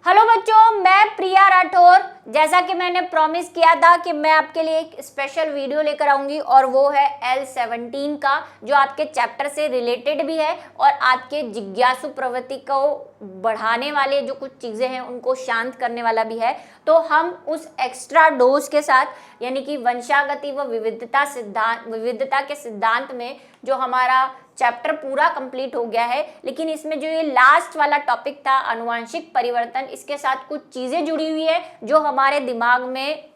Hello बच्चों, मैं प्रिया राठौर। जैसा कि मैंने प्रॉमिस किया था कि मैं आपके लिए एक स्पेशल वीडियो लेकर आऊंगी और वो है L17 का, जो आपके चैप्टर से रिलेटेड भी है और आपके जिज्ञासु प्रवृत्ति को बढ़ाने वाले जो कुछ चीज़ें हैं उनको शांत करने वाला भी है। तो हम उस एक्स्ट्रा डोज के साथ यानी कि वंशागति व विविधता के सिद्धांत में जो हमारा चैप्टर पूरा कंप्लीट हो गया है, लेकिन इसमें जो ये लास्ट वाला टॉपिक था आनुवांशिक परिवर्तन, इसके साथ कुछ चीज़ें जुड़ी हुई है जो हमारे दिमाग में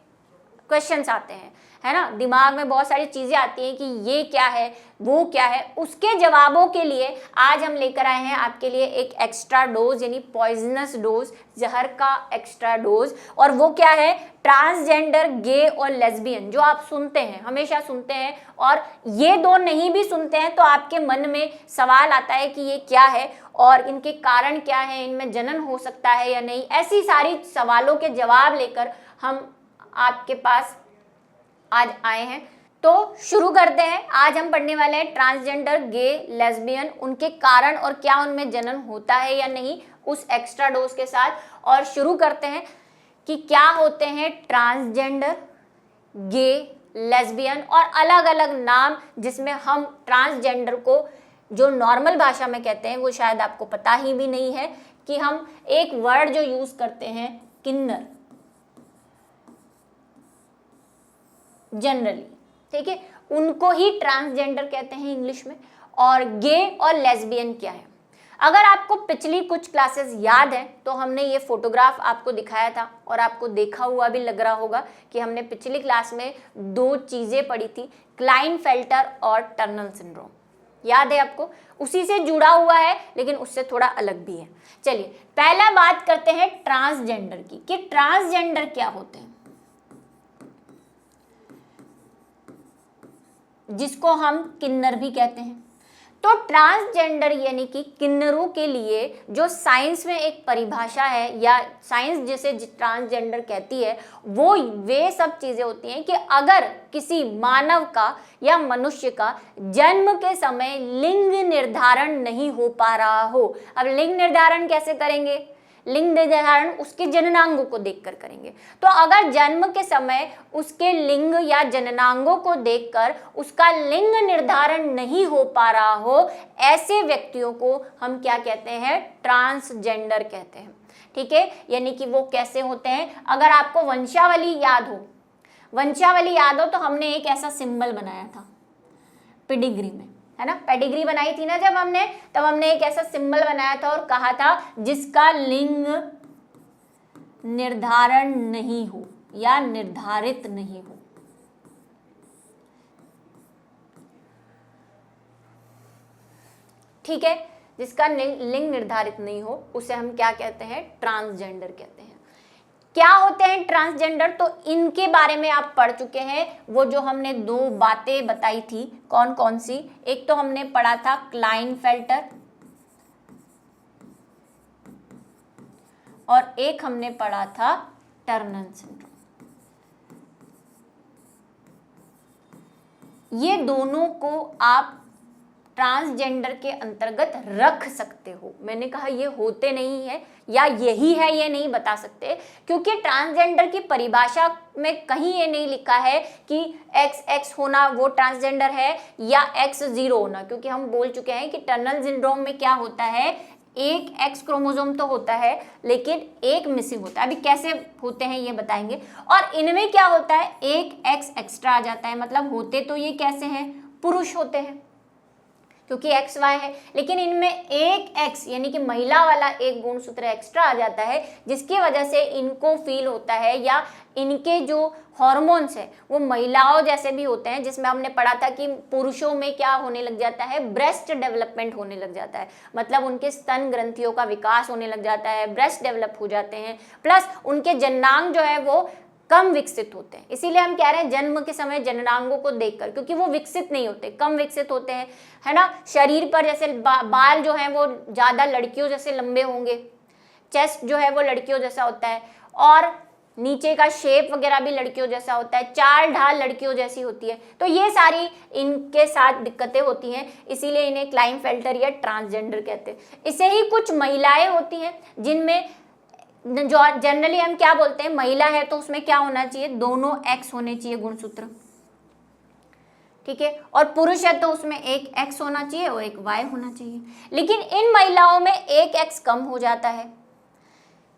क्वेश्चंस आते हैं, है ना। दिमाग में बहुत सारी चीज़ें आती हैं कि ये क्या है, वो क्या है। उसके जवाबों के लिए आज हम लेकर आए हैं आपके लिए एक एक्स्ट्रा डोज यानी पॉइजनस डोज, जहर का एक्स्ट्रा डोज। और वो क्या है? ट्रांसजेंडर, गे और लेस्बियन, जो आप सुनते हैं, हमेशा सुनते हैं, और ये दो नहीं भी सुनते हैं तो आपके मन में सवाल आता है कि ये क्या है और इनके कारण क्या है, इनमें जनन हो सकता है या नहीं। ऐसी सारी सवालों के जवाब लेकर हम आपके पास आज आए हैं। तो शुरू करते हैं। आज हम पढ़ने वाले हैं ट्रांसजेंडर, गे, लेस्बियन, उनके कारण और क्या उनमें जनन होता है या नहीं, उस एक्स्ट्रा डोज के साथ। और शुरू करते हैं कि क्या होते हैं ट्रांसजेंडर, गे, लेस्बियन और अलग अलग नाम, जिसमें हम ट्रांसजेंडर को जो नॉर्मल भाषा में कहते हैं वो शायद आपको पता ही भी नहीं है कि हम एक वर्ड जो यूज करते हैं किन्नर जनरली, ठीक है, उनको ही ट्रांसजेंडर कहते हैं इंग्लिश में। और गे और लेस्बियन क्या है? अगर आपको पिछली कुछ क्लासेस याद है तो हमने ये फोटोग्राफ आपको दिखाया था और आपको देखा हुआ भी लग रहा होगा कि हमने पिछली क्लास में दो चीज़ें पढ़ी थी, क्लाइनफेल्टर और टर्नर सिंड्रोम। याद है आपको? उसी से जुड़ा हुआ है लेकिन उससे थोड़ा अलग भी है। चलिए पहला बात करते हैं ट्रांसजेंडर की, कि ट्रांसजेंडर क्या होते हैं, जिसको हम किन्नर भी कहते हैं। तो ट्रांसजेंडर यानी कि किन्नरों के लिए जो साइंस में एक परिभाषा है, या साइंस जिसे ट्रांसजेंडर कहती है, वो वे सब चीज़ें होती हैं कि अगर किसी मानव का या मनुष्य का जन्म के समय लिंग निर्धारण नहीं हो पा रहा हो। अब लिंग निर्धारण कैसे करेंगे? लिंग निर्धारण उसके जननांगों को देखकर करेंगे। तो अगर जन्म के समय उसके लिंग या जननांगों को देखकर उसका लिंग निर्धारण नहीं हो पा रहा हो, ऐसे व्यक्तियों को हम क्या कहते हैं? ट्रांसजेंडर कहते हैं। ठीक है, यानी कि वो कैसे होते हैं? अगर आपको वंशावली याद हो तो हमने एक ऐसा सिंबल बनाया था पेडिग्री में, है ना। पेडिग्री बनाई थी ना जब हमने, तब हमने एक ऐसा सिंबल बनाया था और कहा था जिसका लिंग निर्धारण नहीं हो या निर्धारित नहीं हो। ठीक है, जिसका लिंग निर्धारित नहीं हो उसे हम क्या कहते हैं? ट्रांसजेंडर कहते हैं। क्या होते हैं ट्रांसजेंडर? तो इनके बारे में आप पढ़ चुके हैं। वो जो हमने दो बातें बताई थी, कौन कौन सी? एक तो हमने पढ़ा था क्लाइनफेल्टर और एक हमने पढ़ा था टर्नर सिंड्रोम। ये दोनों को आप ट्रांसजेंडर के अंतर्गत रख सकते हो। मैंने कहा ये होते नहीं है या यही है ये नहीं बता सकते, क्योंकि ट्रांसजेंडर की परिभाषा में कहीं ये नहीं लिखा है कि XX होना वो ट्रांसजेंडर है या X0 होना, क्योंकि हम बोल चुके हैं कि टर्नर सिंड्रोम में क्या होता है, एक X क्रोमोसोम तो होता है लेकिन एक मिसिंग होता है। अभी कैसे होते हैं ये बताएंगे। और इनमें क्या होता है, एक X एक्स्ट्रा आ जाता है, मतलब होते तो ये कैसे हैं? पुरुष होते हैं क्योंकि XY है, लेकिन इनमें एक X यानी कि महिला वाला एक गुणसूत्र एक्स्ट्रा आ जाता है, जिसकी वजह से इनको फील होता है या इनके जो हॉर्मोन्स है वो महिलाओं जैसे भी होते हैं, जिसमें हमने पढ़ा था कि पुरुषों में क्या होने लग जाता है? ब्रेस्ट डेवलपमेंट होने लग जाता है, मतलब उनके स्तन ग्रंथियों का विकास होने लग जाता है, ब्रेस्ट डेवलप हो जाते हैं, प्लस उनके जननांग जो है वो कम विकसित होते हैं। इसीलिए हम कह रहे हैं जन्म के समय जननांगों को देखकर, क्योंकि वो विकसित नहीं होते, कम विकसित होते हैं, है ना। शरीर पर जैसे बाल जो हैं वो ज़्यादा लड़कियों जैसे लंबे होंगे, चेस्ट जो है वो लड़कियों जैसा होता है, और नीचे का शेप वगैरह भी लड़कियों जैसा होता है, चाल ढाल लड़कियों जैसी होती है। तो ये सारी इनके साथ दिक्कतें होती हैं, इसीलिए इन्हें क्लाइनफेल्टर या ट्रांसजेंडर कहते हैं। इसे ही कुछ महिलाएं होती हैं जिनमें जो जनरली हम क्या बोलते हैं, महिला है तो उसमें क्या होना चाहिए, दोनों एक्स होने चाहिए गुणसूत्र, ठीक है, और पुरुष है तो उसमें एक एक्स होना चाहिए और एक वाई होना चाहिए। लेकिन इन महिलाओं में एक एक्स कम हो जाता है।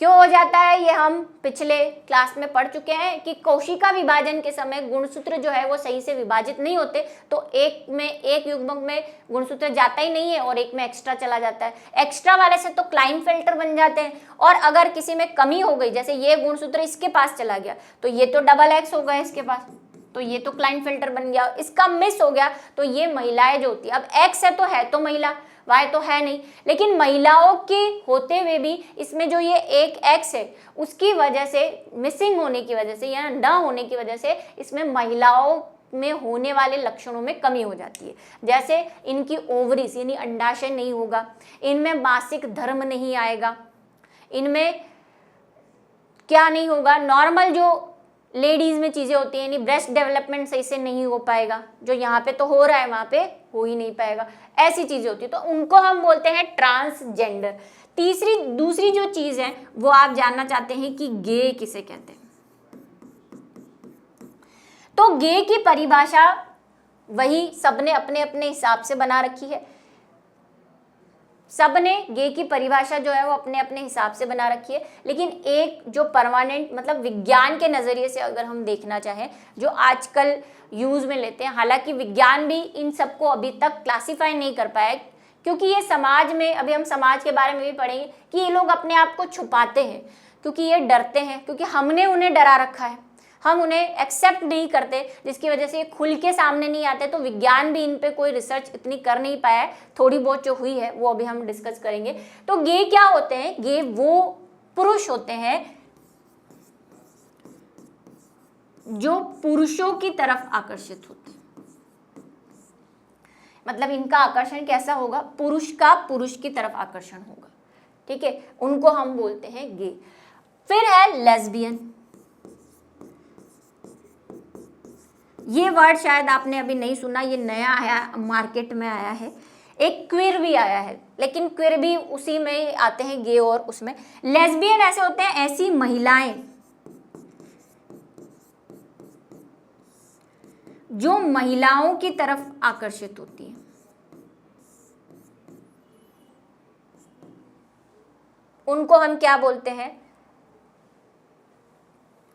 क्यों हो जाता है, ये हम पिछले क्लास में पढ़ चुके हैं कि कोशिका विभाजन के समय गुणसूत्र जो है वो सही से विभाजित नहीं होते, तो एक युग्मक में गुणसूत्र जाता ही नहीं है और एक में एक्स्ट्रा चला जाता है। एक्स्ट्रा वाले से तो क्लाइनफेल्टर बन जाते हैं, और अगर किसी में कमी हो गई, जैसे ये गुणसूत्र इसके पास चला गया तो ये तो डबल एक्स हो गया इसके पास, तो ये तो क्लाइनफेल्टर बन गया, इसका मिस हो गया तो ये महिलाएं जो होती है, अब एक्स है तो महिला, वाई तो है नहीं, लेकिन महिलाओं के होते हुए भी इसमें जो ये एक एक्स है उसकी वजह से, मिसिंग होने की वजह से या न होने की वजह से इसमें महिलाओं में होने वाले लक्षणों में कमी हो जाती है। जैसे इनकी ओवरीज यानी अंडाशय नहीं होगा, इनमें मासिक धर्म नहीं आएगा, इनमें क्या नहीं होगा, नॉर्मल जो लेडीज में चीजें होती हैं, यानी ब्रेस्ट डेवलपमेंट सही से नहीं हो पाएगा, जो यहाँ पे तो हो रहा है वहां पे हो ही नहीं पाएगा, ऐसी चीजें होती है, तो उनको हम बोलते हैं ट्रांसजेंडर। दूसरी जो चीज है वो आप जानना चाहते हैं कि गे किसे कहते हैं, तो गे की परिभाषा वही सबने अपने अपने हिसाब से बना रखी है। सबने गे की परिभाषा जो है वो अपने अपने हिसाब से बना रखी है, लेकिन एक जो परमानेंट, मतलब विज्ञान के नजरिए से अगर हम देखना चाहें, जो आजकल यूज में लेते हैं, हालांकि विज्ञान भी इन सबको अभी तक क्लासिफाई नहीं कर पाया, क्योंकि ये समाज में, अभी हम समाज के बारे में भी पढ़ेंगे कि ये लोग अपने आप को छुपाते हैं, क्योंकि ये डरते हैं, क्योंकि हमने उन्हें डरा रखा है, हम उन्हें एक्सेप्ट नहीं करते, जिसकी वजह से ये खुल के सामने नहीं आते। तो विज्ञान भी इन पे कोई रिसर्च इतनी कर नहीं पाया है, थोड़ी बहुत जो हुई है वो अभी हम डिस्कस करेंगे। तो गे क्या होते हैं, गे वो पुरुष होते हैं जो पुरुषों की तरफ आकर्षित होते हैं, मतलब इनका आकर्षण कैसा होगा, पुरुष का पुरुष की तरफ आकर्षण होगा, ठीक है, उनको हम बोलते हैं गे। फिर है लेस्बियन, ये वर्ड शायद आपने अभी नहीं सुना, ये नया आया, मार्केट में आया है। एक क्विर भी आया है, लेकिन क्विर भी उसी में आते हैं गे और उसमें। लेस्बियन ऐसे होते हैं, ऐसी महिलाएं जो महिलाओं की तरफ आकर्षित होती हैं, उनको हम क्या बोलते हैं,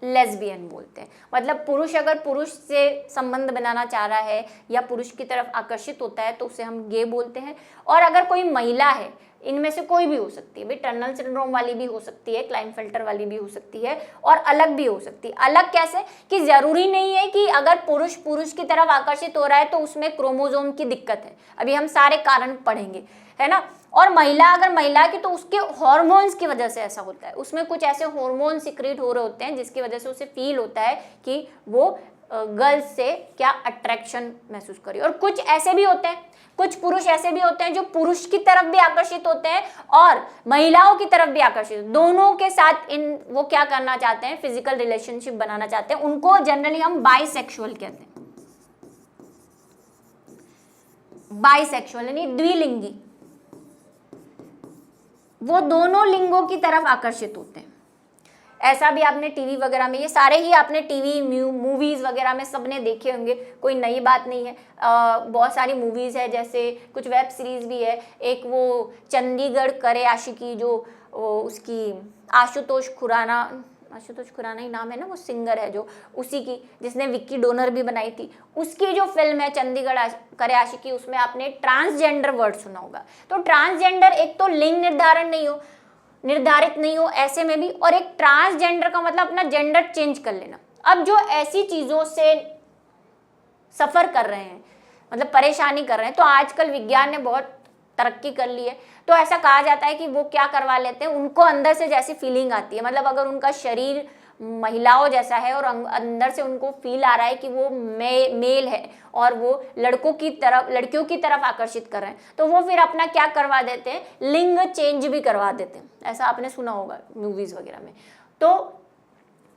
लेस्बियन बोलते हैं। मतलब पुरुष अगर पुरुष से संबंध बनाना चाह रहा है या पुरुष की तरफ आकर्षित होता है तो उसे हम गे बोलते हैं। और अगर कोई महिला है, इनमें से कोई भी हो सकती है, भाई टर्नल सिंड्रोम वाली भी हो सकती है, क्लाइनफेल्टर वाली भी हो सकती है, और अलग भी हो सकती है। अलग कैसे, कि जरूरी नहीं है कि अगर पुरुष पुरुष की तरफ आकर्षित हो रहा है तो उसमें क्रोमोसोम की दिक्कत है, अभी हम सारे कारण पढ़ेंगे, है ना। और महिला अगर महिला की, तो उसके हार्मोन्स की वजह से ऐसा होता है, उसमें कुछ ऐसे हार्मोन सिक्रीट हो रहे होते हैं जिसकी वजह से उसे फील होता है कि वो गर्ल्स से क्या अट्रैक्शन महसूस करी। और कुछ ऐसे भी होते हैं, कुछ पुरुष ऐसे भी होते हैं जो पुरुष की तरफ भी आकर्षित होते हैं और महिलाओं की तरफ भी आकर्षित, दोनों के साथ वो क्या करना चाहते हैं, फिजिकल रिलेशनशिप बनाना चाहते हैं। उनको जनरली हम बाइसेक्सुअल कहते हैं। बाइसेक्सुअल यानी द्विलिंगी, वो दोनों लिंगों की तरफ आकर्षित होते हैं। ऐसा भी आपने टीवी वगैरह में, ये सारे ही आपने टीवी मूवीज वगैरह में सबने देखे होंगे, कोई नई बात नहीं है। बहुत सारी मूवीज है, जैसे कुछ वेब सीरीज भी है। एक वो चंडीगढ़ करे आशिकी, जो उसकी आशुतोष खुराना ही नाम है ना, वो सिंगर है जो, उसी की, जिसने विक्की डोनर भी बनाई थी, उसकी जो फिल्म है चंडीगढ़ करे आशिकी, उसमें आपने ट्रांसजेंडर वर्ड सुना होगा। तो ट्रांसजेंडर, एक तो लिंग निर्धारित नहीं हो ऐसे में भी, और एक ट्रांसजेंडर का मतलब अपना जेंडर चेंज कर लेना। अब जो ऐसी चीजों से सफर कर रहे हैं, मतलब परेशानी कर रहे हैं, तो आजकल विज्ञान ने बहुत तरक्की कर ली है, तो ऐसा कहा जाता है कि वो क्या करवा लेते हैं, उनको अंदर से जैसी फीलिंग आती है, मतलब अगर उनका शरीर महिलाओं जैसा है और अंदर से उनको फील आ रहा है कि वो मेल है और वो लड़कियों की तरफ आकर्षित कर रहे हैं, तो वो फिर अपना क्या करवा देते हैं, लिंग चेंज भी करवा देते हैं। ऐसा आपने सुना होगा मूवीज वगैरह में। तो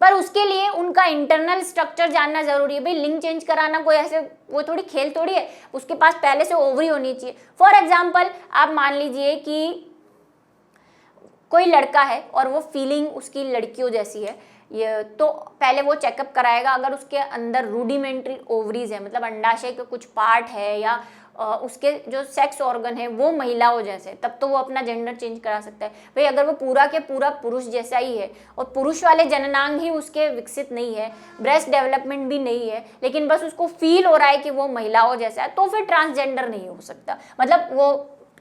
पर उसके लिए उनका इंटरनल स्ट्रक्चर जानना जरूरी है। भाई लिंग चेंज कराना कोई ऐसे वो थोड़ी खेल थोड़ी है, उसके पास पहले से ओवरी होनी चाहिए। फॉर एग्जाम्पल आप मान लीजिए कि कोई लड़का है और वो फीलिंग उसकी लड़कियों जैसी है, ये तो पहले वो चेकअप कराएगा। अगर उसके अंदर रूडिमेंट्री ओवरीज है, मतलब अंडाशय के कुछ पार्ट है या उसके जो सेक्स ऑर्गन है वो महिलाओं जैसे, तब तो वो अपना जेंडर चेंज करा सकता है। भाई अगर वो पूरा के पूरा पुरुष जैसा ही है और पुरुष वाले जननांग ही उसके विकसित नहीं है, ब्रेस्ट डेवलपमेंट भी नहीं है, लेकिन बस उसको फील हो रहा है कि वो महिलाओं जैसा है, तो फिर ट्रांसजेंडर नहीं हो सकता। मतलब वो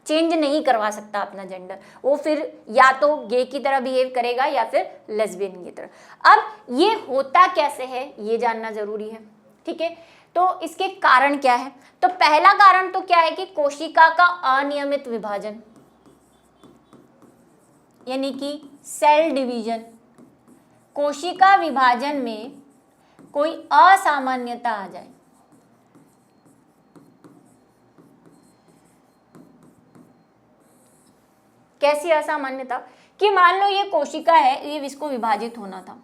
चेंज नहीं करवा सकता अपना जेंडर, वो फिर या तो गे की तरह बिहेव करेगा या फिर लेस्बियन की तरह। अब ये होता कैसे है ये जानना जरूरी है, ठीक है। तो इसके कारण क्या है? तो पहला कारण तो क्या है कि कोशिका का अनियमित विभाजन, यानी कि सेल डिवीजन। कोशिका विभाजन में कोई असामान्यता आ जाए, कैसी असामान्यता? कि मान लो ये कोशिका है, ये इसको विभाजित होना था,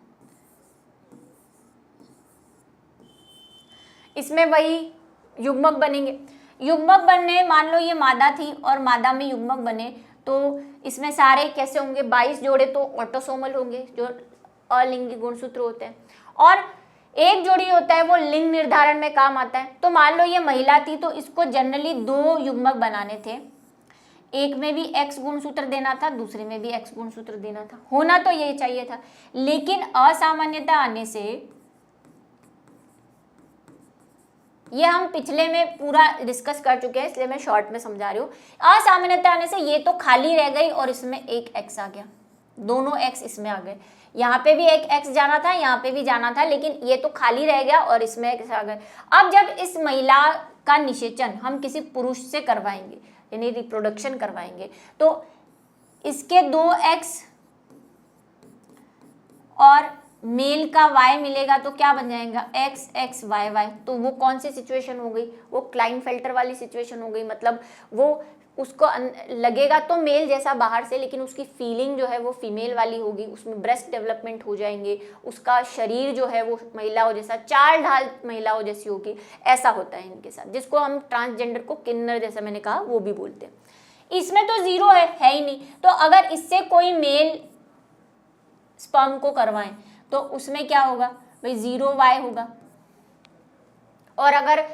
इसमें वही युग्मक बनेंगे। युग्मक बनने, मान लो ये मादा थी और मादा में युग्मक बने, तो इसमें सारे कैसे होंगे? 22 जोड़े तो ऑटोसोमल होंगे, जो अलिंगी गुणसूत्र होते हैं, और एक जोड़ी होता है वो लिंग निर्धारण में काम आता है। तो मान लो ये महिला थी तो इसको जनरली 2 युग्मक बनाने थे, एक में भी एक्स गुणसूत्र देना था, दूसरे में भी एक्स गुणसूत्र देना था, होना तो यही चाहिए था। लेकिन असामान्यता आने से, ये हम पिछले में पूरा डिस्कस कर चुके हैं इसलिए मैं शॉर्ट में समझा रही हूँ। असामान्यता आने से ये तो खाली रह गई और इसमें एक एक्स आ गया, दोनों एक्स इसमें आ गए। यहाँ पे भी एक एक्स जाना था, यहाँ पे भी जाना था, लेकिन ये तो खाली रह गया और इसमें एक्स आ गए। अब जब इस महिला का निषेचन हम किसी पुरुष से करवाएंगे, यानी रिप्रोडक्शन करवाएंगे, तो इसके 2 एक्स और मेल का y मिलेगा तो क्या बन जाएगा? x x y y। तो वो कौन सी सिचुएशन हो गई? वो क्लाइनफेल्टर वाली सिचुएशन हो गई। मतलब वो उसको लगेगा तो मेल जैसा बाहर से, लेकिन उसकी फीलिंग जो है वो फीमेल वाली होगी, उसमें ब्रेस्ट डेवलपमेंट हो जाएंगे, उसका शरीर जो है वो महिलाओं जैसा, चाल ढाल महिलाओं जैसी होगी। ऐसा होता है इनके साथ, जिसको हम ट्रांसजेंडर को किन्नर जैसा मैंने कहा वो भी बोलते हैं। इसमें तो 0 है ही नहीं। तो अगर इससे कोई मेल स्पर्म को करवाएं तो उसमें क्या होगा? भाई 0 y होगा। और अगर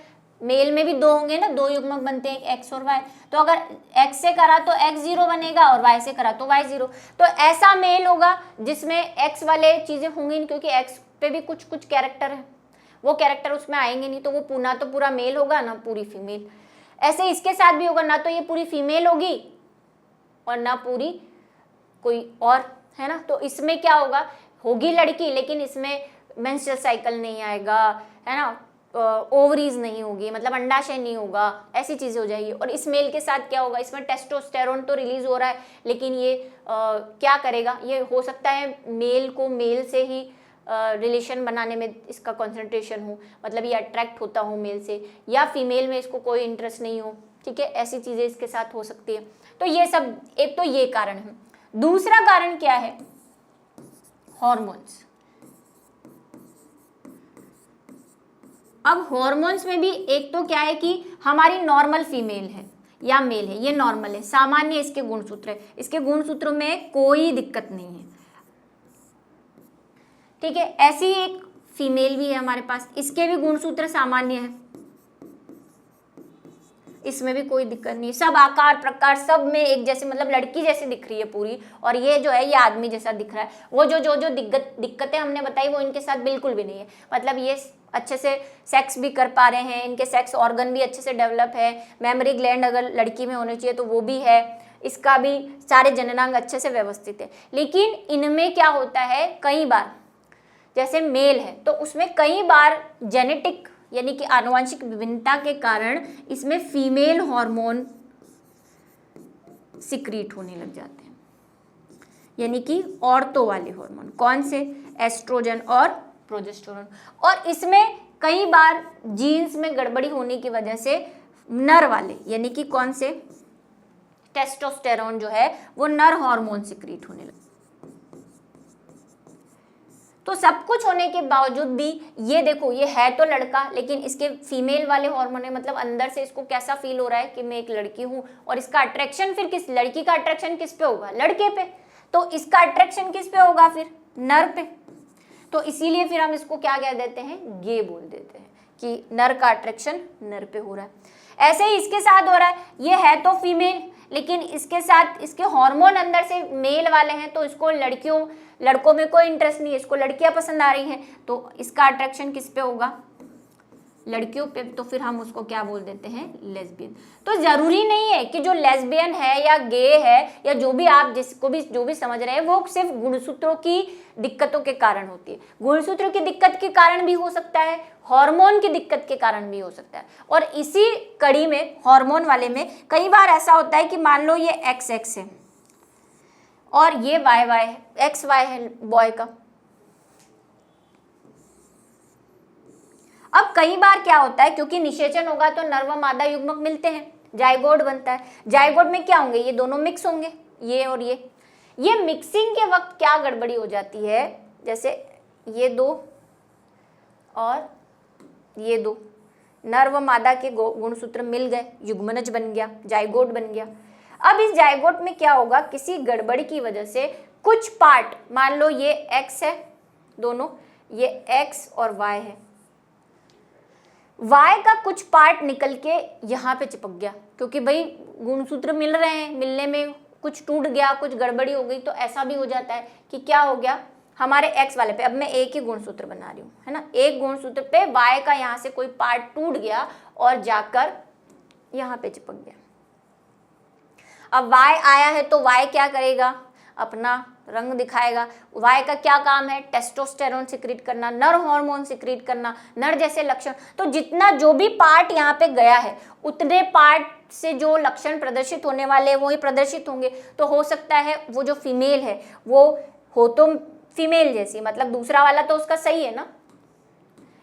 मेल में भी 2 होंगे ना, 2 युग्मक बनते हैं x और y, तो अगर x से करा तो x 0 बनेगा और y से करा तो y 0। तो ऐसा मेल होगा जिसमें x वाले चीजें होंगी नहीं, क्योंकि x पे भी कुछ कुछ कैरेक्टर है, वो कैरेक्टर उसमें आएंगे नहीं, तो वो ना तो पूरा मेल होगा ना पूरी फीमेल। ऐसे इसके साथ भी होगा, ना तो ये पूरी फीमेल होगी और ना पूरी कोई और, है ना। तो इसमें क्या होगा? होगी लड़की, लेकिन इसमें मेंस्ट्रुअल साइकिल नहीं आएगा, है ना, ओवरीज नहीं होगी, मतलब अंडाशय नहीं होगा, ऐसी चीजें हो जाएगी। और इस मेल के साथ क्या होगा? इसमें टेस्टोस्टेरोन तो रिलीज हो रहा है, लेकिन ये क्या करेगा? ये हो सकता है मेल को मेल से ही रिलेशन बनाने में इसका कंसंट्रेशन हो, मतलब ये अट्रैक्ट होता हो मेल से, या फीमेल में इसको कोई इंटरेस्ट नहीं हो, ठीक है। ऐसी चीजें इसके साथ हो सकती है। तो ये सब, एक तो ये कारण है। दूसरा कारण क्या है? हॉर्मोन्स। अब हॉर्मोन्स में भी एक तो क्या है कि हमारी नॉर्मल फीमेल है या मेल है, ये नॉर्मल है, सामान्य इसके गुणसूत्र है, इसके गुणसूत्रों में कोई दिक्कत नहीं है, ठीक है। ऐसी एक फीमेल भी है हमारे पास, इसके भी गुणसूत्र सामान्य है, इसमें भी कोई दिक्कत नहीं, सब आकार प्रकार सब में एक जैसे, मतलब लड़की जैसी दिख रही है पूरी, और ये जो है ये आदमी जैसा दिख रहा है। वो जो दिक्कतें हमने बताई वो इनके साथ बिल्कुल भी नहीं है। मतलब ये अच्छे से सेक्स भी कर पा रहे हैं, इनके सेक्स ऑर्गन भी अच्छे से डेवलप है, मेमोरी ग्लैंड अगर लड़की में होने चाहिए तो वो भी है, इसका भी सारे जननांग अच्छे से व्यवस्थित है। लेकिन इनमें क्या होता है, कई बार जैसे मेल है तो उसमें कई बार जेनेटिक यानी कि आनुवंशिक विभिन्नता के कारण इसमें फीमेल हार्मोन सिक्रीट होने लग जाते हैं, यानी कि औरतों वाले हार्मोन। कौन से? एस्ट्रोजन और प्रोजेस्टेरोन। और इसमें कई बार जीन्स में गड़बड़ी होने की वजह से नर वाले, यानी कि कौन से? टेस्टोस्टेरोन जो है वो नर हार्मोन सिक्रीट होने लगे। तो सब कुछ होने के बावजूद भी ये देखो, ये है तो लड़का, लेकिन इसके फीमेल वाले हार्मोन है, मतलब अंदर से इसको कैसा फील हो रहा है कि मैं एक लड़की हूँ। और इसका अट्रैक्शन फिर किस, लड़की का अट्रैक्शन किस पे होगा? लड़के पे। तो इसका अट्रैक्शन किस पे होगा फिर, नर पे। तो इसीलिए फिर हम इसको क्या कह देते हैं, गे बोल देते हैं कि नर का अट्रैक्शन नर पे हो रहा है। ऐसे ही इसके साथ हो रहा है, ये है तो फीमेल लेकिन इसके साथ इसके हार्मोन अंदर से मेल वाले हैं, तो इसको लड़कों में कोई इंटरेस्ट नहीं है, इसको लड़कियां पसंद आ रही हैं, तो इसका अट्रैक्शन किस पे होगा, लड़कियों पे। तो फिर हम उसको क्या बोल देते हैं, लेस्बियन। तो जरूरी नहीं है कि जो लेस्बियन है या गे है या जो भी आप जिसको भी जो भी समझ रहे हैं वो सिर्फ गुणसूत्रों की दिक्कतों के कारण होती है। गुणसूत्रों की दिक्कत के कारण भी हो सकता है, हार्मोन की दिक्कत के कारण भी हो सकता है। और इसी कड़ी में हार्मोन वाले में कई बार ऐसा होता है कि मान लो ये XX है और ये YY है, XY है बॉय का। अब कई बार क्या होता है, क्योंकि निषेचन होगा तो नर व मादा युग्मक मिलते हैं, जाइगोट बनता है। जाइगोट में क्या होंगे, ये दोनों मिक्स होंगे, ये और ये मिक्सिंग के वक्त क्या गड़बड़ी हो जाती है, जैसे ये दो और ये दो नर व मादा के गुणसूत्र मिल गए, युग्मनज बन गया, जाइगोट बन गया। अब इस जाइगोट में क्या होगा, किसी गड़बड़ी की वजह से कुछ पार्ट, मान लो ये X है दोनों, ये X और Y है, Y का कुछ पार्ट निकल के यहाँ पे चिपक गया, क्योंकि भाई गुणसूत्र मिल रहे हैं, मिलने में कुछ टूट गया, कुछ गड़बड़ी हो गई। तो ऐसा भी हो जाता है कि क्या हो गया, हमारे X वाले पे, अब मैं एक ही गुणसूत्र बना रही हूँ, है ना, एक गुणसूत्र पे Y का यहाँ से कोई पार्ट टूट गया और जाकर यहाँ पे चिपक गया। अब Y आया है तो Y क्या करेगा, अपना रंग दिखाएगा। Y का क्या काम है, टेस्टोस्टेरोन सिक्रीट करना, नर हार्मोन सिक्रीट करना, नर जैसे लक्षण। तो जितना जो भी पार्ट यहाँ पे गया है उतने पार्ट से जो लक्षण प्रदर्शित होने वाले वो ही प्रदर्शित होंगे। तो हो सकता है वो जो फीमेल है वो हो तो फीमेल जैसी, मतलब दूसरा वाला तो उसका सही है ना,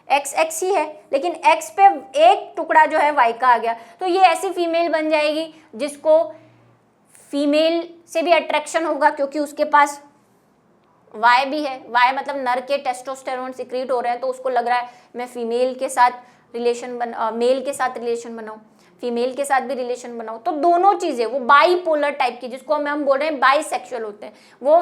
XX ही है, लेकिन X पे एक टुकड़ा जो है Y का आ गया, तो ये ऐसी फीमेल बन जाएगी जिसको फीमेल से भी अट्रैक्शन होगा, क्योंकि उसके पास Y भी है। Y मतलब नर के टेस्टोस्टेरोन सिक्रीट हो रहे हैं, तो उसको लग रहा है मैं फीमेल के साथ मेल के साथ रिलेशन बनाऊं, फीमेल के साथ भी रिलेशन बनाऊं। तो दोनों चीजें, वो बाईपोलर टाइप की, जिसको हम बोल रहे हैं बाईसेक्सुअल होते हैं वो,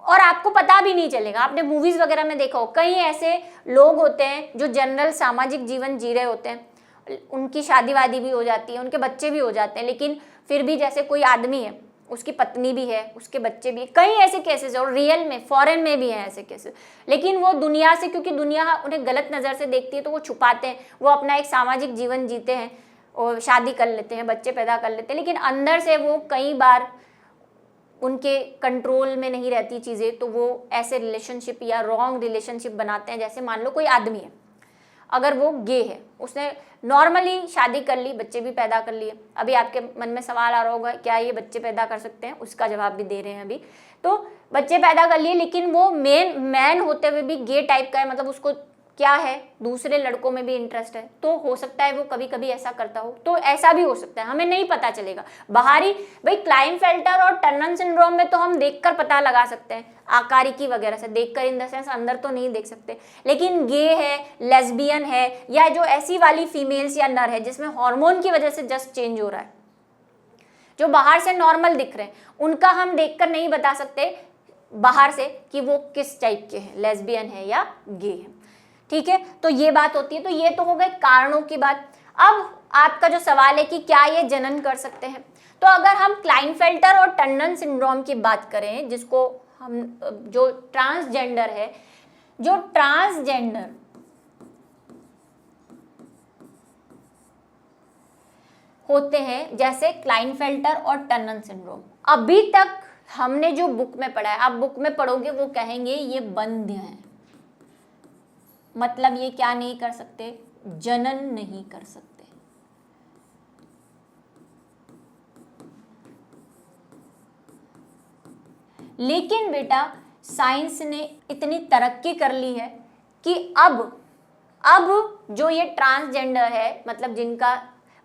और आपको पता भी नहीं चलेगा। आपने मूवीज वगैरह में देखा हो, कई ऐसे लोग होते हैं जो जनरल सामाजिक जीवन जी रहे होते हैं, उनकी शादी वादी भी हो जाती है, उनके बच्चे भी हो जाते हैं, लेकिन फिर भी जैसे कोई आदमी है, उसकी पत्नी भी है, उसके बच्चे भी है, कई ऐसे केसेस है, और रियल में फॉरेन में भी हैं ऐसे केसेस। लेकिन वो दुनिया से, क्योंकि दुनिया उन्हें गलत नज़र से देखती है तो वो छुपाते हैं, वो अपना एक सामाजिक जीवन जीते हैं और शादी कर लेते हैं, बच्चे पैदा कर लेते हैं, लेकिन अंदर से वो कई बार उनके कंट्रोल में नहीं रहती चीज़ें, तो वो ऐसे रिलेशनशिप या रॉन्ग रिलेशनशिप बनाते हैं। जैसे मान लो कोई आदमी है, अगर वो गे है, उसने नॉर्मली शादी कर ली, बच्चे भी पैदा कर लिए। अभी आपके मन में सवाल आ रहा होगा क्या ये बच्चे पैदा कर सकते हैं, उसका जवाब भी दे रहे हैं अभी। तो बच्चे पैदा कर लिए, लेकिन वो मैन होते हुए भी गे टाइप का है, मतलब उसको क्या है, दूसरे लड़कों में भी इंटरेस्ट है, तो हो सकता है वो कभी कभी ऐसा करता हो। तो ऐसा भी हो सकता है, हमें नहीं पता चलेगा। बाहरी भाई क्लाइनफेल्टर और टर्नर सिंड्रोम में तो हम देखकर पता लगा सकते हैं, आकारिकी वगैरह से देखकर, इन द सेंस अंदर तो नहीं देख सकते। लेकिन गे है, लेस्बियन है, या जो ऐसी वाली फीमेल्स या नर है जिसमें हार्मोन की वजह से जस्ट चेंज हो रहा है, जो बाहर से नॉर्मल दिख रहे हैं, उनका हम देखकर नहीं बता सकते बाहर से कि वो किस टाइप के हैं, लेस्बियन है या गे है। ठीक है, तो ये बात होती है। तो ये तो हो गए कारणों की बात। अब आपका जो सवाल है कि क्या ये जनन कर सकते हैं, तो अगर हम क्लाइनफेल्टर और टर्नर सिंड्रोम की बात करें, जिसको हम जो ट्रांसजेंडर है, जो ट्रांसजेंडर होते हैं जैसे क्लाइनफेल्टर और टर्नर सिंड्रोम, अभी तक हमने जो बुक में पढ़ा है, आप बुक में पढ़ोगे वो कहेंगे ये बंध्य है, मतलब ये क्या नहीं कर सकते, जनन नहीं कर सकते। लेकिन बेटा साइंस ने इतनी तरक्की कर ली है कि अब जो ये ट्रांसजेंडर है, मतलब जिनका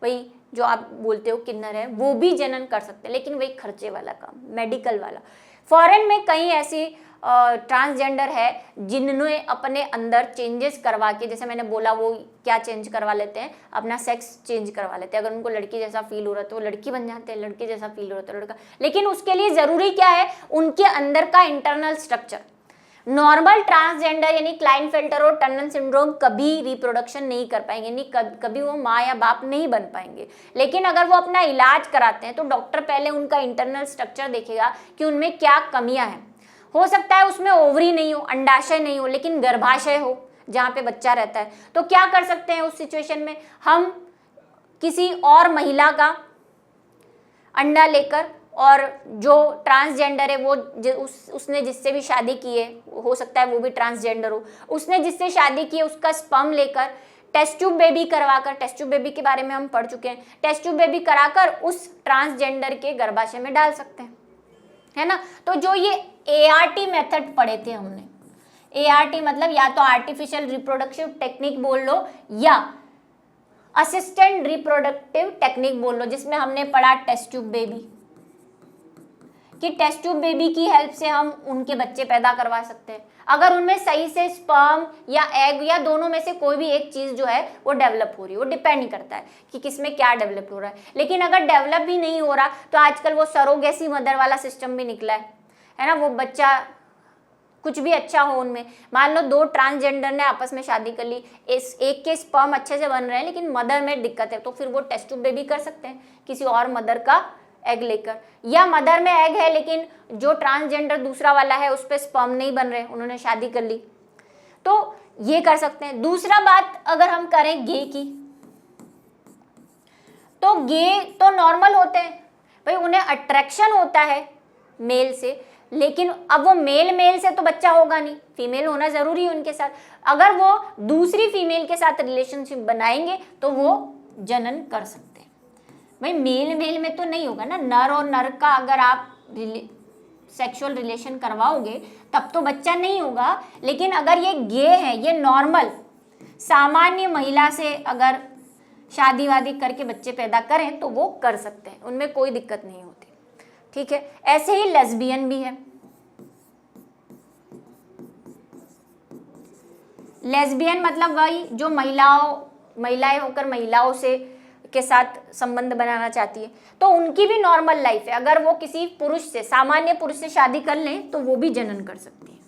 वही जो आप बोलते हो किन्नर है, वो भी जनन कर सकते हैं, लेकिन वही खर्चे वाला काम, मेडिकल वाला। फॉरेन में कई ऐसी ट्रांसजेंडर है जिन्होंने अपने अंदर चेंजेस करवा के, जैसे मैंने बोला, वो क्या चेंज करवा लेते हैं, अपना सेक्स चेंज करवा लेते हैं। अगर उनको लड़की जैसा फील हो रहा है तो वो लड़की बन जाते हैं, लड़के जैसा फील हो रहा है तो लड़का। लेकिन उसके लिए जरूरी क्या है, उनके अंदर का इंटरनल स्ट्रक्चर। नॉर्मल ट्रांसजेंडर यानी क्लाइनफेल्टर और टनल सिंड्रोम कभी रिप्रोडक्शन नहीं कर पाएंगे, यानी कभी वो माँ या बाप नहीं बन पाएंगे। लेकिन अगर वो अपना इलाज कराते हैं तो डॉक्टर पहले उनका इंटरनल स्ट्रक्चर देखेगा कि उनमें क्या कमियां हैं। हो सकता है उसमें ओवरी नहीं हो, अंडाशय नहीं हो, लेकिन गर्भाशय हो जहाँ पे बच्चा रहता है। तो क्या कर सकते हैं उस सिचुएशन में, हम किसी और महिला का अंडा लेकर, और जो ट्रांसजेंडर है वो उसने जिससे भी शादी की है, हो सकता है वो भी ट्रांसजेंडर हो, उसने जिससे शादी की है उसका स्पर्म लेकर टेस्ट ट्यूब बेबी करवाकर, टेस्ट ट्यूब बेबी के बारे में हम पढ़ चुके हैं, टेस्ट ट्यूब बेबी कराकर उस ट्रांसजेंडर के गर्भाशय में डाल सकते हैं, है ना। तो जो ये ART मेथड पढ़े थे हमने, ART मतलब या तो आर्टिफिशियल रिप्रोडक्टिव टेक्निक बोल लो या असिस्टेंट रिप्रोडक्टिव टेक्निक बोल लो, जिसमें हमने पढ़ा टेस्ट ट्यूब बेबी, कि टेस्ट ट्यूब बेबी की हेल्प से हम उनके बच्चे पैदा करवा सकते हैं अगर उनमें सही से स्पर्म या एग या दोनों में से कोई भी एक चीज जो है वो डेवलप हो रही है। वो डिपेंड नहीं करता है कि किसमें क्या डेवलप हो रहा है। लेकिन अगर डेवलप भी नहीं हो रहा तो आजकल वो सरोगेसी मदर वाला सिस्टम भी निकला है ना। वो बच्चा कुछ भी अच्छा हो उनमें, मान लो 2 ट्रांसजेंडर ने आपस में शादी कर ली, इस एक के स्पर्म अच्छे से बन रहे हैं लेकिन मदर में दिक्कत है, तो फिर वो टेस्ट ट्यूब बेबी कर सकते हैं किसी और मदर का एग लेकर, या मदर में एग है लेकिन जो ट्रांसजेंडर दूसरा वाला है उस पर स्पर्म नहीं बन रहे, उन्होंने शादी कर ली, तो ये कर सकते हैं। दूसरा बात अगर हम करें गे की, तो गे तो नॉर्मल होते हैं भाई, उन्हें अट्रैक्शन होता है मेल से, लेकिन अब वो मेल से तो बच्चा होगा नहीं, फीमेल होना जरूरी है उनके साथ। अगर वो दूसरी फीमेल के साथ रिलेशनशिप बनाएंगे तो वो जनन कर सकते हैं। भाई मेल में तो नहीं होगा ना, नर और नर का अगर आप सेक्सुअल रिलेशन करवाओगे तब तो बच्चा नहीं होगा। लेकिन अगर ये गे है, ये नॉर्मल सामान्य महिला से अगर शादी वादी करके बच्चे पैदा करें तो वो कर सकते हैं, उनमें कोई दिक्कत नहीं होती, ठीक है। ऐसे ही लेस्बियन भी है। लेस्बियन मतलब वही जो महिलाएं होकर महिलाओं से के साथ संबंध बनाना चाहती है, तो उनकी भी नॉर्मल लाइफ है। अगर वो किसी पुरुष से, सामान्य पुरुष से शादी कर लें तो वो भी जनन कर सकती है।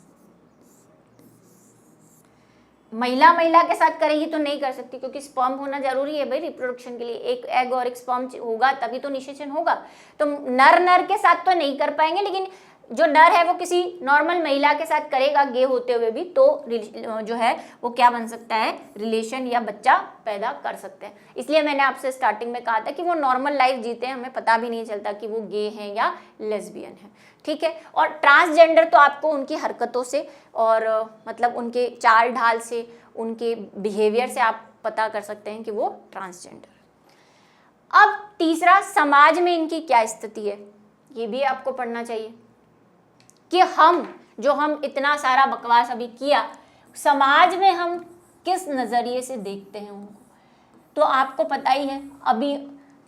महिला के साथ करेगी तो नहीं कर सकती, क्योंकि स्पर्म होना जरूरी है भाई रिप्रोडक्शन के लिए। एक एग और एक स्पर्म होगा तभी तो निषेचन होगा। तो नर के साथ तो नहीं कर पाएंगे, लेकिन जो नर है वो किसी नॉर्मल महिला के साथ करेगा गे होते हुए भी, तो जो है वो क्या बन सकता है, रिलेशन या बच्चा पैदा कर सकते हैं। इसलिए मैंने आपसे स्टार्टिंग में कहा था कि वो नॉर्मल लाइफ जीते हैं, हमें पता भी नहीं चलता कि वो गे हैं या लेस्बियन है, ठीक है। और ट्रांसजेंडर तो आपको उनकी हरकतों से और मतलब उनके चाल ढाल से, उनके बिहेवियर से आप पता कर सकते हैं कि वो ट्रांसजेंडर। अब तीसरा, समाज में इनकी क्या स्थिति है, ये भी आपको पढ़ना चाहिए कि हम इतना सारा बकवास अभी किया, समाज में हम किस नज़रिए से देखते हैं उनको। तो आपको पता ही है, अभी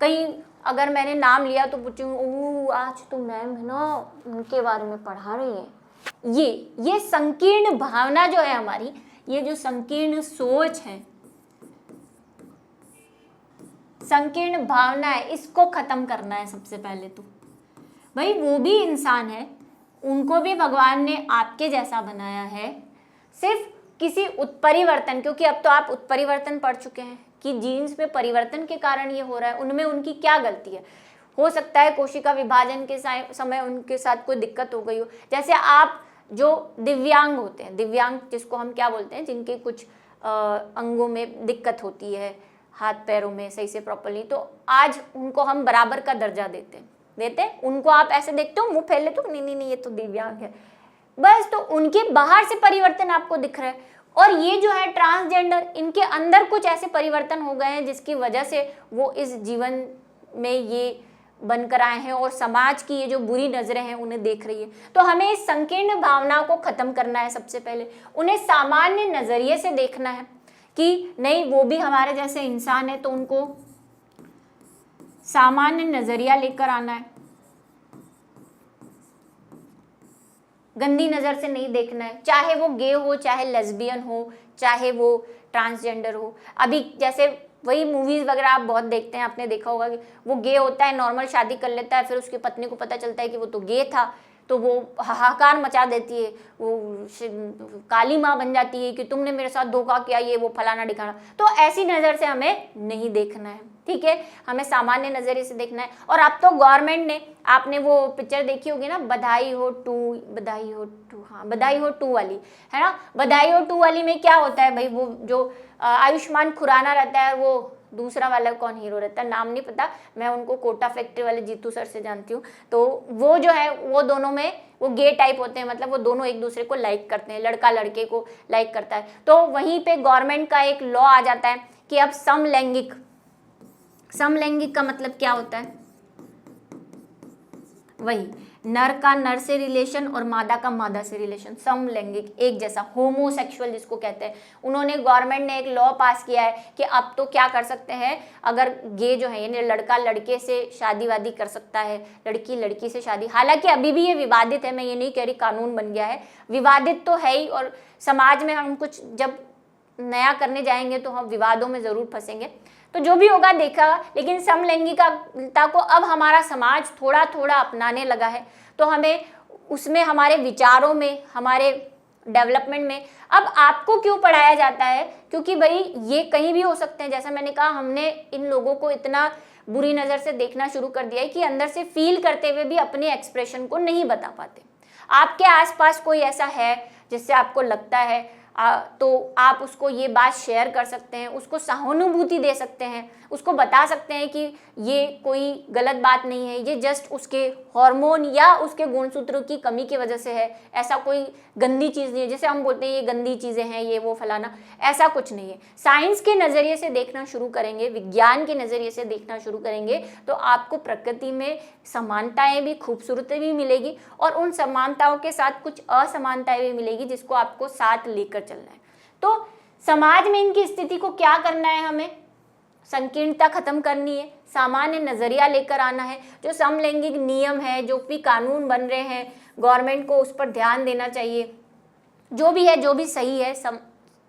कहीं अगर मैंने नाम लिया तो पूछूं, आज तो मैम है ना उनके बारे में पढ़ा रही है। ये संकीर्ण भावना जो है हमारी, ये जो संकीर्ण सोच है, संकीर्ण भावना है, इसको खत्म करना है सबसे पहले। तो भाई वो भी इंसान है, उनको भी भगवान ने आपके जैसा बनाया है, सिर्फ किसी उत्परिवर्तन, क्योंकि अब तो आप उत्परिवर्तन पढ़ चुके हैं कि जीन्स में परिवर्तन के कारण ये हो रहा है, उनमें उनकी क्या गलती है। हो सकता है कोशिका विभाजन के समय उनके साथ कोई दिक्कत हो गई हो। जैसे आप जो दिव्यांग होते हैं, दिव्यांग जिसको हम क्या बोलते हैं, जिनके कुछ अंगों में दिक्कत होती है, हाथ पैरों में सही से प्रॉपरली, तो आज उनको हम बराबर का दर्जा देते हैं। उनको आप ऐसे देखते हो, मुंह फैल लेते हो, नहीं ये तो दिव्यांग है, बस। तो उनके बाहर से परिवर्तन आपको दिख रहा है। और ये जो है ट्रांसजेंडर, इनके अंदर कुछ ऐसे परिवर्तन हो गए हैं जिसकी वजह से वो इस जीवन में ये बनकर आए हैं और समाज की ये जो बुरी नजरें हैं उन्हें देख रही है। तो हमें इस संकीर्ण भावना को खत्म करना है। सबसे पहले उन्हें सामान्य नजरिए से देखना है कि नहीं, वो भी हमारे जैसे इंसान है, तो उनको सामान्य नजरिया लेकर आना है। गंदी नज़र से नहीं देखना है, चाहे वो गे हो, चाहे लेस्बियन हो, चाहे वो ट्रांसजेंडर हो। अभी जैसे वही मूवीज़ वगैरह आप बहुत देखते हैं, आपने देखा होगा कि वो गे होता है, नॉर्मल शादी कर लेता है, फिर उसकी पत्नी को पता चलता है कि वो तो गे था, तो वो हाहाकार मचा देती है, वो काली माँ बन जाती है कि तुमने मेरे साथ धोखा किया, ये वो फलाना ढिकाना। तो ऐसी नज़र से हमें नहीं देखना है, ठीक है, हमें सामान्य नज़रिए से देखना है। और अब तो गवर्नमेंट ने, आपने वो पिक्चर देखी होगी ना, बधाई हो टू, हाँ बधाई हो 2 वाली, है ना। बधाई हो 2 वाली में क्या होता है भाई, वो जो आयुष्मान खुराना रहता है, वो दूसरा वाला कौन हीरो रहता है, नाम नहीं पता, मैं उनको कोटा फैक्ट्री वाले जीतू सर से जानती हूँ। तो वो जो है वो दोनों में वो गे टाइप होते हैं, मतलब वो दोनों एक दूसरे को लाइक करते हैं, लड़का लड़के को लाइक करता है। तो वहीं पे गवर्नमेंट का एक लॉ आ जाता है कि अब समलैंगिक का मतलब क्या होता है, वही नर का नर से रिलेशन और मादा का मादा से रिलेशन, समलैंगिक, एक जैसा, होमोसेक्सुअल जिसको कहते हैं। उन्होंने, गवर्नमेंट ने एक लॉ पास किया है कि अब तो क्या कर सकते हैं, अगर गे जो है यानी लड़का लड़के से शादी वादी कर सकता है, लड़की लड़की से शादी, हालांकि अभी भी ये विवादित है, मैं ये नहीं कह रही कानून बन गया है, विवादित तो है ही। और समाज में हम कुछ जब नया करने जाएंगे तो हम विवादों में ज़रूर फंसेंगे, तो जो भी होगा देखा। लेकिन समलैंगिकता को अब हमारा समाज थोड़ा थोड़ा अपनाने लगा है, तो हमें उसमें, हमारे विचारों में, हमारे डेवलपमेंट में अब आपको क्यों पढ़ाया जाता है, क्योंकि भाई ये कहीं भी हो सकते हैं। जैसा मैंने कहा, हमने इन लोगों को इतना बुरी नज़र से देखना शुरू कर दिया है कि अंदर से फील करते हुए भी अपने एक्सप्रेशन को नहीं बता पाते। आपके आसपास कोई ऐसा है जिससे आपको लगता है तो आप उसको ये बात शेयर कर सकते हैं, उसको सहानुभूति दे सकते हैं, उसको बता सकते हैं कि ये कोई गलत बात नहीं है, ये जस्ट उसके हार्मोन या उसके गुणसूत्रों की कमी की वजह से है, ऐसा कोई गंदी चीज़ नहीं है। जैसे हम बोलते हैं ये गंदी चीज़ें हैं, ये वो फलाना, ऐसा कुछ नहीं है। साइंस के नज़रिए से देखना शुरू करेंगे, विज्ञान के नज़रिए से देखना शुरू करेंगे, तो आपको प्रकृति में समानताएं भी, खूबसूरती भी मिलेगी, और उन समानताओं के साथ कुछ असमानताएं भी मिलेगी जिसको आपको साथ लेकर चलना है। तो समाज में इनकी स्थिति को क्या करना है, हमें संकीर्णता खत्म करनी है, सामान्य नजरिया लेकर आना है। जो समलैंगिक नियम है, जो भी कानून बन रहे हैं, गवर्नमेंट को उस पर ध्यान देना चाहिए। जो भी है, जो भी सही है,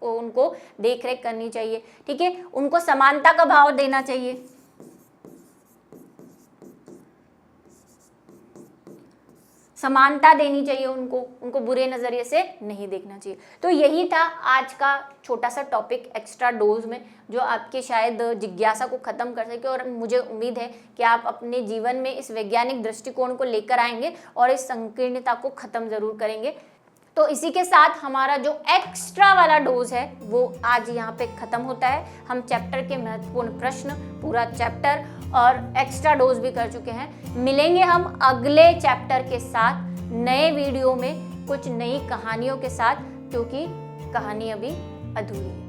उनको देख रेख करनी चाहिए, ठीक है। उनको समानता का भाव देना चाहिए, समानता देनी चाहिए, उनको बुरे नज़रिए से नहीं देखना चाहिए। तो यही था आज का छोटा सा टॉपिक एक्स्ट्रा डोज में, जो आपके शायद जिज्ञासा को ख़त्म कर सके, और मुझे उम्मीद है कि आप अपने जीवन में इस वैज्ञानिक दृष्टिकोण को लेकर आएंगे और इस संकीर्णता को ख़त्म ज़रूर करेंगे। तो इसी के साथ हमारा जो एक्स्ट्रा वाला डोज है वो आज यहाँ पे ख़त्म होता है। हम चैप्टर के महत्वपूर्ण प्रश्न, पूरा चैप्टर और एक्स्ट्रा डोज भी कर चुके हैं। मिलेंगे हम अगले चैप्टर के साथ नए वीडियो में, कुछ नई कहानियों के साथ, क्योंकि कहानी अभी अधूरी है।